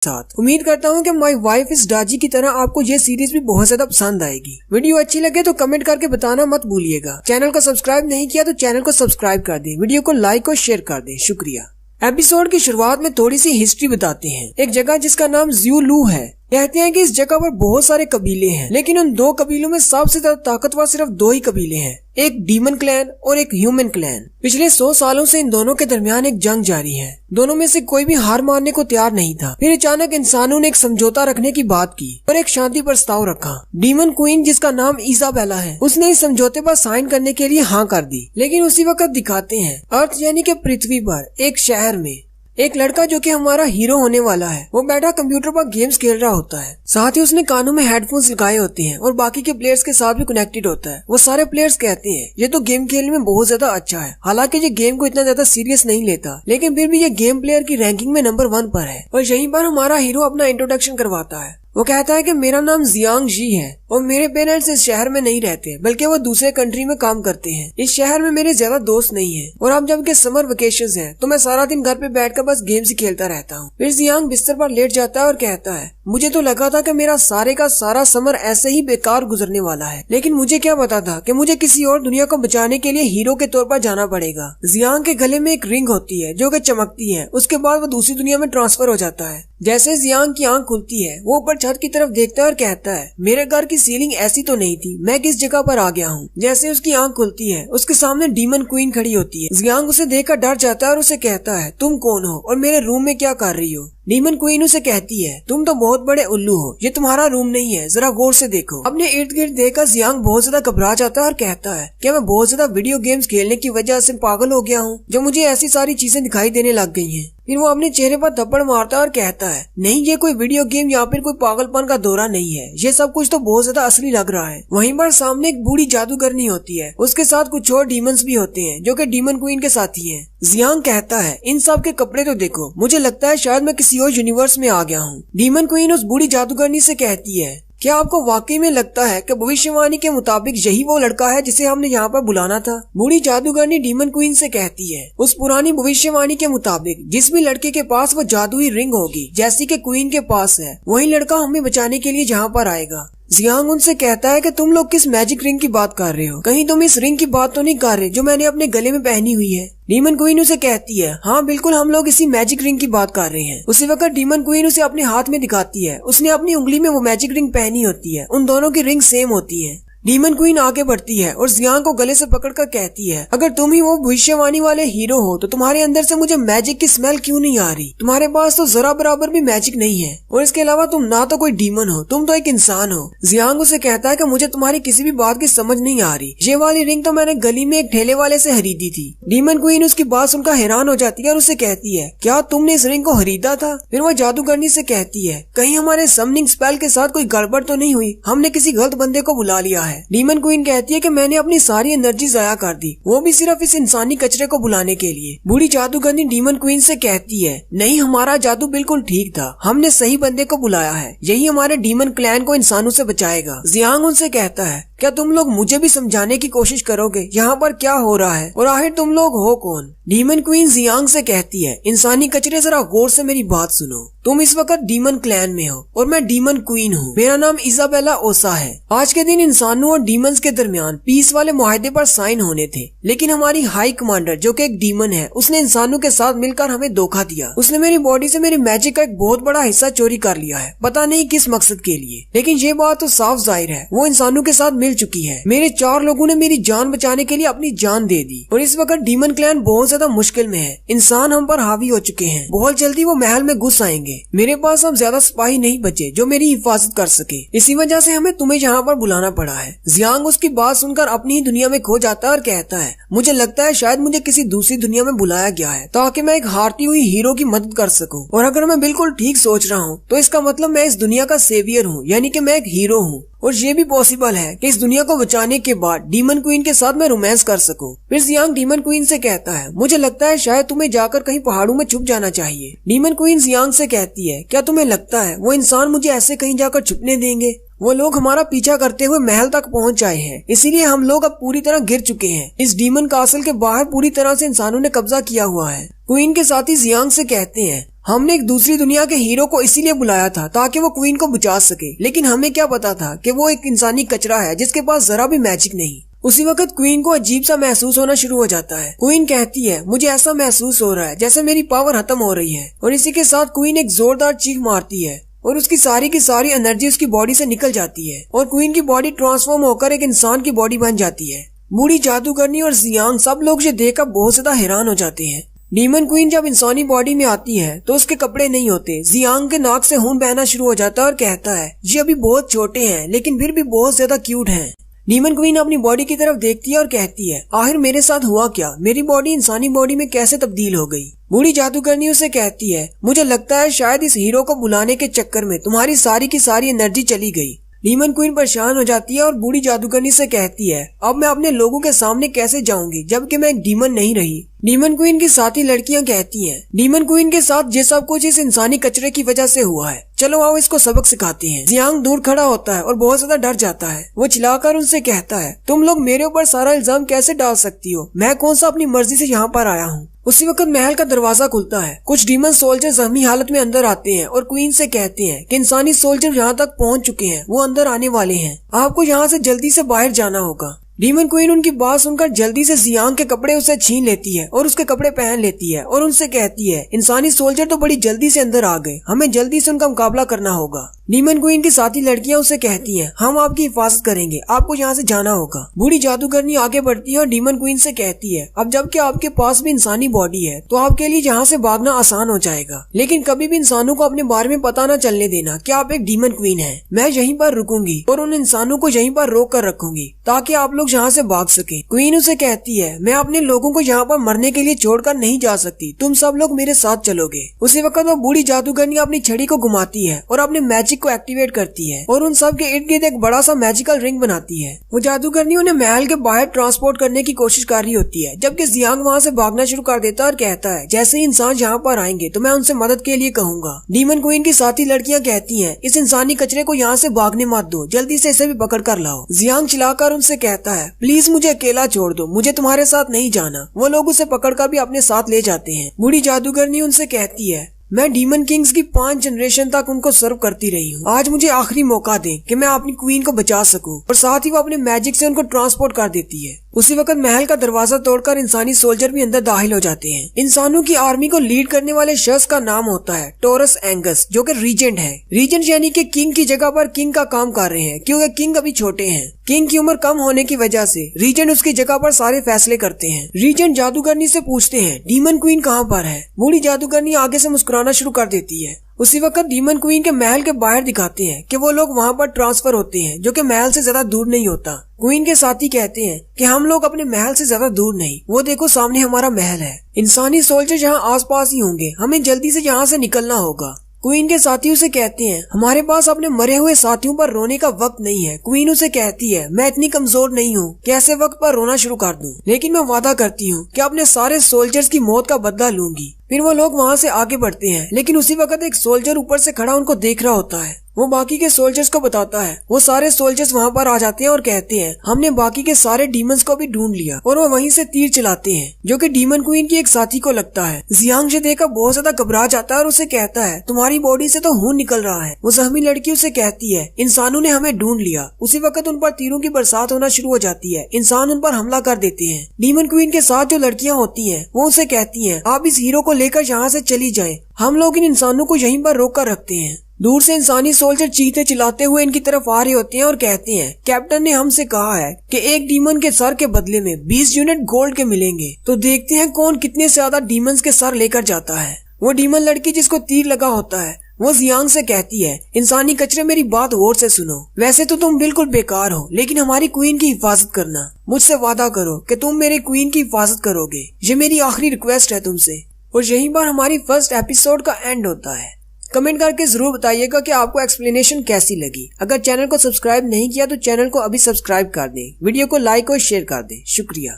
साथ उम्मीद करता हूँ कि माय वाइफ इज डाजी की तरह आपको ये सीरीज भी बहुत ज्यादा पसंद आएगी। वीडियो अच्छी लगे तो कमेंट करके बताना मत भूलिएगा। चैनल को सब्सक्राइब नहीं किया तो चैनल को सब्सक्राइब कर दें, वीडियो को लाइक और शेयर कर दें। शुक्रिया। एपिसोड की शुरुआत में थोड़ी सी हिस्ट्री बताते हैं। एक जगह जिसका नाम ज़्यू-लू है। कहते हैं कि इस जगह पर बहुत सारे कबीले हैं, लेकिन उन दो कबीलों में सबसे ज्यादा ताकतवर सिर्फ दो ही कबीले हैं, एक डीमन क्लैन और एक ह्यूमन क्लैन। पिछले 100 सालों से इन दोनों के दरमियान एक जंग जारी है। दोनों में से कोई भी हार मानने को तैयार नहीं था। फिर अचानक इंसानों ने एक समझौता रखने की बात की और एक शांति प्रस्ताव रखा। डीमन क्वीन, जिसका नाम इजाबेला है, उसने इस समझौते पर साइन करने के लिए हाँ कर दी। लेकिन उसी वक्त दिखाते हैं अर्थ यानी कि पृथ्वी पर एक शहर में एक लड़का जो कि हमारा हीरो होने वाला है, वो बैठा कंप्यूटर पर गेम्स खेल रहा होता है। साथ ही उसने कानों में हेडफोन्स लगाए होते हैं और बाकी के प्लेयर्स के साथ भी कनेक्टेड होता है। वो सारे प्लेयर्स कहते हैं ये तो गेम खेलने में बहुत ज्यादा अच्छा है। हालांकि ये गेम को इतना ज्यादा सीरियस नहीं लेता, लेकिन फिर भी ये गेम प्लेयर की रैंकिंग में नंबर 1 पर है। और यहीं पर हमारा हीरो अपना इंट्रोडक्शन करवाता है। वो कहता है कि मेरा नाम जियांग जी है और मेरे पेरेंट्स इस शहर में नहीं रहते, बल्कि वो दूसरे कंट्री में काम करते हैं। इस शहर में मेरे ज्यादा दोस्त नहीं है और अब जब के समर वेकेशंस हैं, तो मैं सारा दिन घर पे बैठकर बस गेम्स ही खेलता रहता हूँ। फिर जियांग बिस्तर पर लेट जाता है और कहता है मुझे तो लगा था कि मेरा सारे का सारा समर ऐसे ही बेकार गुजरने वाला है, लेकिन मुझे क्या पता था कि मुझे किसी और दुनिया को बचाने के लिए हीरो के तौर पर जाना पड़ेगा। जियांग के गले में एक रिंग होती है जो कि चमकती है। उसके बाद वो दूसरी दुनिया में ट्रांसफर हो जाता है। जैसे जियांग की आंख खुलती है, वो ऊपर छत की तरफ देखता है और कहता है मेरे घर की सीलिंग ऐसी तो नहीं थी, मैं किस जगह पर आ गया हूँ। जैसे उसकी आंख खुलती है, उसके सामने डीमन क्वीन खड़ी होती है। जियांग उसे देखकर डर जाता है और उसे कहता है तुम कौन हो और मेरे रूम में क्या कर रही हो। डीमन क्वीन उसे कहती है तुम तो बहुत बड़े उल्लू हो, ये तुम्हारा रूम नहीं है, जरा गौर से देखो। अपने इर्द गिर्द देखकर जियांग बहुत ज्यादा घबरा जाता है और कहता है क्या मैं बहुत ज्यादा वीडियो गेम्स खेलने की वजह से पागल हो गया हूँ, जो मुझे ऐसी सारी चीजें दिखाई देने लग गई हैं। फिर वो अपने चेहरे पर थप्पड़ मारता है और कहता है नहीं, ये कोई वीडियो गेम या फिर कोई पागलपन का दौरा नहीं है, ये सब कुछ तो बहुत ज्यादा असली लग रहा है। वहीं पर सामने एक बूढ़ी जादूगरनी होती है, उसके साथ कुछ और डीमंस भी होते हैं जो कि डीमन क्वीन के साथी हैं। जियांग कहता है इन सब के कपड़े तो देखो, मुझे लगता है शायद मैं किसी और यूनिवर्स में आ गया हूँ। डीमन क्वीन उस बूढ़ी जादूगरनी से कहती है क्या आपको वाकई में लगता है कि भविष्यवाणी के मुताबिक यही वो लड़का है जिसे हमने यहाँ पर बुलाना था। बूढ़ी जादूगरनी डीमन क्वीन से कहती है उस पुरानी भविष्यवाणी के मुताबिक जिस भी लड़के के पास वो जादुई रिंग होगी जैसी कि क्वीन के पास है, वही लड़का हमें बचाने के लिए यहाँ पर आएगा। जियांग उनसे कहता है कि तुम लोग किस मैजिक रिंग की बात कर रहे हो, कहीं तुम इस रिंग की बात तो नहीं कर रहे जो मैंने अपने गले में पहनी हुई है। डीमन क्वीन उसे कहती है हाँ बिल्कुल, हम लोग इसी मैजिक रिंग की बात कर रहे हैं। उसी वक्त डीमन क्वीन उसे अपने हाथ में दिखाती है। उसने अपनी उंगली में वो मैजिक रिंग पहनी होती है। उन दोनों की रिंग सेम होती है। डीमन क्वीन आगे बढ़ती है और जियांग को गले से पकड़कर कहती है अगर तुम ही वो भविष्यवाणी वाले हीरो हो तो तुम्हारे अंदर से मुझे मैजिक की स्मेल क्यों नहीं आ रही। तुम्हारे पास तो जरा बराबर भी मैजिक नहीं है और इसके अलावा तुम ना तो कोई डीमन हो, तुम तो एक इंसान हो। जियांग उसे कहता है कि मुझे तुम्हारी किसी भी बात की समझ नहीं आ रही, ये वाली रिंग तो मैंने गली में एक ठेले वाले से खरीदी थी। डीमन क्वीन उसकी बात सुनकर हैरान हो जाती है और उसे कहती है क्या तुमने इस रिंग को खरीदा था। फिर वह जादूगरनी से कहती है कहीं हमारे समनिंग स्पेल के साथ कोई गड़बड़ तो नहीं हुई, हमने किसी गलत बंदे को बुला लिया है। डीमन क्वीन कहती है कि मैंने अपनी सारी एनर्जी जाया कर दी, वो भी सिर्फ इस इंसानी कचरे को बुलाने के लिए। बूढ़ी जादूगरनी डीमन क्वीन से कहती है नहीं, हमारा जादू बिल्कुल ठीक था, हमने सही बंदे को बुलाया है, यही हमारे डीमन क्लैन को इंसानों से बचाएगा। जियांग उनसे कहता है क्या तुम लोग मुझे भी समझाने की कोशिश करोगे यहाँ पर क्या हो रहा है और आखिर तुम लोग हो कौन। डीमन क्वीन जियांग से कहती है इंसानी कचरे, जरा गौर से मेरी बात सुनो। तुम इस वक्त डीमन क्लैन में हो और मैं डीमन क्वीन हूँ। मेरा नाम इजाबेला ओसा है। आज के दिन इंसानों और डीमंस के दरमियान पीस वाले मुआहदे पर साइन होने थे, लेकिन हमारी हाई कमांडर जो कि एक डीमन है, उसने इंसानों के साथ मिलकर हमें धोखा दिया। उसने मेरी बॉडी से मेरी मैजिक का एक बहुत बड़ा हिस्सा चोरी कर लिया है, पता नहीं किस मकसद के लिए, लेकिन ये बात तो साफ जाहिर है वो इंसानों के साथ मिल चुकी है। मेरे 4 लोगों ने मेरी जान बचाने के लिए अपनी जान दे दी और इस वक्त डीमन क्लैन बहुत ज्यादा मुश्किल में है। इंसान हम पर हावी हो चुके हैं, बहुत जल्दी वो महल में घुस आएंगे। मेरे पास अब ज्यादा सिपाही नहीं बचे जो मेरी हिफाजत कर सके, इसी वजह से हमें तुम्हें यहाँ पर बुलाना पड़ा है। जियांग उसकी बात सुनकर अपनी ही दुनिया में खो जाता है और कहता है मुझे लगता है शायद मुझे किसी दूसरी दुनिया में बुलाया गया है ताकि मैं एक हारती हुई हीरो की मदद कर सकूं, और अगर मैं बिल्कुल ठीक सोच रहा हूँ तो इसका मतलब मैं इस दुनिया का सेवियर हूँ, यानी कि मैं एक हीरो हूँ। और ये भी पॉसिबल है कि इस दुनिया को बचाने के बाद डीमन क्वीन के साथ मैं रोमांस कर सकूं। फिर जियांग डीमन क्वीन से कहता है मुझे लगता है शायद तुम्हें जाकर कहीं पहाड़ों में छुप जाना चाहिए। डीमन क्वीन जियांग से कहती है क्या तुम्हें लगता है वो इंसान मुझे ऐसे कहीं जाकर छुपने देंगे। वो लोग हमारा पीछा करते हुए महल तक पहुंच आए हैं, इसीलिए हम लोग अब पूरी तरह गिर चुके हैं। इस डीमन कासल के बाहर पूरी तरह से इंसानों ने कब्जा किया हुआ है। क्वीन के साथी जियांग से कहते हैं हमने एक दूसरी दुनिया के हीरो को इसीलिए बुलाया था ताकि वो क्वीन को बचा सके, लेकिन हमें क्या पता था कि वो एक इंसानी कचरा है जिसके पास जरा भी मैजिक नहीं। उसी वक्त क्वीन को अजीब सा महसूस होना शुरू हो जाता है। क्वीन कहती है, मुझे ऐसा महसूस हो रहा है जैसे मेरी पावर खत्म हो रही है। और इसी के साथ क्वीन एक जोरदार चीख मारती है और उसकी सारी की सारी एनर्जी उसकी बॉडी से निकल जाती है और क्वीन की बॉडी ट्रांसफॉर्म होकर एक इंसान की बॉडी बन जाती है। बूढ़ी जादूगरनी और जियांग सब लोग ये देखकर बहुत ज्यादा हैरान हो जाते हैं। डीमन क्वीन जब इंसानी बॉडी में आती है तो उसके कपड़े नहीं होते। जियांग के नाक से खून बहना शुरू हो जाता है और कहता है, ये अभी बहुत छोटे हैं लेकिन फिर भी बहुत ज्यादा क्यूट हैं। डीमन क्वीन अपनी बॉडी की तरफ देखती है और कहती है, आखिर मेरे साथ हुआ क्या? मेरी बॉडी इंसानी बॉडी में कैसे तब्दील हो गई? बूढ़ी जादूगरनी उसे कहती है, मुझे लगता है शायद इस हीरो को बुलाने के चक्कर में तुम्हारी सारी की सारी एनर्जी चली गई। डीमन क्वीन परेशान हो जाती है और बूढ़ी जादूगरनी से कहती है, अब मैं अपने लोगों के सामने कैसे जाऊंगी जबकि मैं एक डीमन नहीं रही। डीमन क्वीन की साथी लड़कियां कहती हैं, डीमन क्वीन के साथ ये सब कुछ इस इंसानी कचरे की वजह से हुआ है, चलो आओ इसको सबक सिखाते हैं। जियांग दूर खड़ा होता है और बहुत ज्यादा डर जाता है। वो चिल्लाकर उनसे कहता है, तुम लोग मेरे ऊपर सारा इल्जाम कैसे डाल सकती हो? मैं कौन सा अपनी मर्जी से यहाँ पर आया हूँ? उसी वक्त महल का दरवाजा खुलता है। कुछ डीमन सोल्जर जख्मी हालत में अंदर आते हैं और क्वीन से कहते हैं कि इंसानी सोल्जर यहाँ तक पहुँच चुके हैं, वो अंदर आने वाले हैं, आपको यहाँ से जल्दी से बाहर जाना होगा। डीमन क्वीन उनकी बात सुनकर जल्दी से जियांग के कपड़े उसे छीन लेती है और उसके कपड़े पहन लेती है और उनसे कहती है, इंसानी सोल्जर तो बड़ी जल्दी से अंदर आ गए, हमें जल्दी से उनका मुकाबला करना होगा। डीमन क्वीन की साथी लड़कियां उसे कहती हैं, हम आपकी हिफाजत करेंगे, आपको यहाँ से जाना होगा। बूढ़ी जादूगरनी आगे बढ़ती है और डीमन क्वीन से कहती है, अब जबकि आपके पास भी इंसानी बॉडी है तो आपके लिए यहाँ से भागना आसान हो जाएगा, लेकिन कभी भी इंसानों को अपने बारे में पता न चलने देना कि आप एक डीमन क्वीन है। मैं यहीं पर रुकूंगी और उन इंसानों को यहीं पर रोक कर रखूंगी ताकि आप लोग यहाँ से भाग सके। क्वीन उसे कहती है, मैं अपने लोगों को यहाँ पर मरने के लिए छोड़कर नहीं जा सकती, तुम सब लोग मेरे साथ चलोगे। उसी वक्त वो बूढ़ी जादूगरनी अपनी छड़ी को घुमाती है और अपने मैजिक को एक्टिवेट करती है और उन सब के इर्द गिर्द एक बड़ा सा मैजिकल रिंग बनाती है। वो जादूगरनी उन्हें महल के बाहर ट्रांसपोर्ट करने की कोशिश कर रही होती है, जबकि जियांग वहाँ से भागना शुरू कर देता है और कहता है, जैसे ही इंसान यहाँ पर आएंगे तो मैं उनसे मदद के लिए कहूँगा। डीमन क्वीन की साथी लड़कियाँ कहती है, इस इंसानी कचरे को यहाँ से भागने मत दो, जल्दी से इसे भी पकड़ कर लाओ। जियांग चिल्लाकर उनसे कहता है, प्लीज मुझे अकेला छोड़ दो, मुझे तुम्हारे साथ नहीं जाना। वो लोग उसे पकड़कर भी अपने साथ ले जाते हैं। बूढ़ी जादूगरनी उनसे कहती है, मैं डीमन किंग्स की 5 जनरेशन तक उनको सर्व करती रही हूँ, आज मुझे आखिरी मौका दें कि मैं अपनी क्वीन को बचा सकूं। और साथ ही वो अपने मैजिक से उनको ट्रांसपोर्ट कर देती है। उसी वक्त महल का दरवाजा तोड़कर इंसानी सोल्जर भी अंदर दाखिल हो जाते हैं। इंसानों की आर्मी को लीड करने वाले शख्स का नाम होता है टोरस एंगस, जो कि रीजेंट है। रीजेंट यानी कि किंग की जगह पर किंग का काम कर रहे हैं, क्योंकि किंग अभी छोटे हैं। किंग की उम्र कम होने की वजह से रीजेंट उसकी जगह पर सारे फैसले करते हैं। रीजेंट जादूगरनी से पूछते हैं, डीमन क्वीन कहाँ पर है? बूढ़ी जादूगरनी आगे से मुस्कुराना शुरू कर देती है। उसी वक्त डीमन क्वीन के महल के बाहर दिखाते हैं कि वो लोग वहाँ पर ट्रांसफर होते हैं, जो कि महल से ज्यादा दूर नहीं होता। क्वीन के साथी कहते हैं कि हम लोग अपने महल से ज्यादा दूर नहीं, वो देखो सामने हमारा महल है। इंसानी सोल्जर यहाँ आसपास ही होंगे, हमें जल्दी से यहाँ से निकलना होगा। क्वीन के साथी उसे कहते हैं, हमारे पास अपने मरे हुए साथियों पर रोने का वक्त नहीं है। क्वीन उसे कहती है, मैं इतनी कमजोर नहीं हूँ कि ऐसे वक्त पर रोना शुरू कर दूं, लेकिन मैं वादा करती हूँ कि अपने सारे सोल्जर्स की मौत का बदला लूंगी। फिर वो लोग वहाँ से आगे बढ़ते हैं, लेकिन उसी वक्त एक सोल्जर ऊपर से खड़ा उनको देख रहा होता है। वो बाकी के सोल्जर्स को बताता है। वो सारे सोल्जर्स वहाँ पर आ जाते हैं और कहते हैं, हमने बाकी के सारे डीमंस को भी ढूंढ लिया। और वो वहीं से तीर चलाते हैं, जो कि डीमन क्वीन की एक साथी को लगता है। जियांग से देखकर बहुत ज्यादा घबरा जाता है और उसे कहता है, तुम्हारी बॉडी से तो खून निकल रहा है। वो जख्मी लड़की उसे कहती है, इंसानों ने हमें ढूंढ लिया। उसी वक्त उन पर तीरों की बरसात होना शुरू हो जाती है। इंसान उन पर हमला कर देते हैं। डीमन क्वीन के साथ जो लड़कियां होती हैं, वो उसे कहती हैं, आप इस हीरो को लेकर यहाँ से चली जाएं, हम लोग इन इंसानों को यहीं पर रोक कर रखते हैं। दूर से इंसानी सोल्जर चीखते चिल्लाते हुए इनकी तरफ आ रहे होते हैं और कहते हैं, कैप्टन ने हमसे कहा है कि एक डीमन के सर के बदले में 20 यूनिट गोल्ड के मिलेंगे, तो देखते हैं कौन कितने से ज्यादा डीमंस के सर लेकर जाता है। वो डीमन लड़की जिसको तीर लगा होता है, वो जियांग से कहती है, इंसानी कचरे मेरी बात गौर से सुनो, वैसे तो तुम बिल्कुल बेकार हो, लेकिन हमारी क्वीन की हिफाजत करना। मुझसे वादा करो कि तुम मेरे क्वीन की हिफाजत करोगे, ये मेरी आखिरी रिक्वेस्ट है तुमसे। और यहीं पर हमारी फर्स्ट एपिसोड का एंड होता है। कमेंट करके जरूर बताइएगा कि आपको एक्सप्लेनेशन कैसी लगी। अगर चैनल को सब्सक्राइब नहीं किया तो चैनल को अभी सब्सक्राइब कर दें, वीडियो को लाइक और शेयर कर दें। शुक्रिया।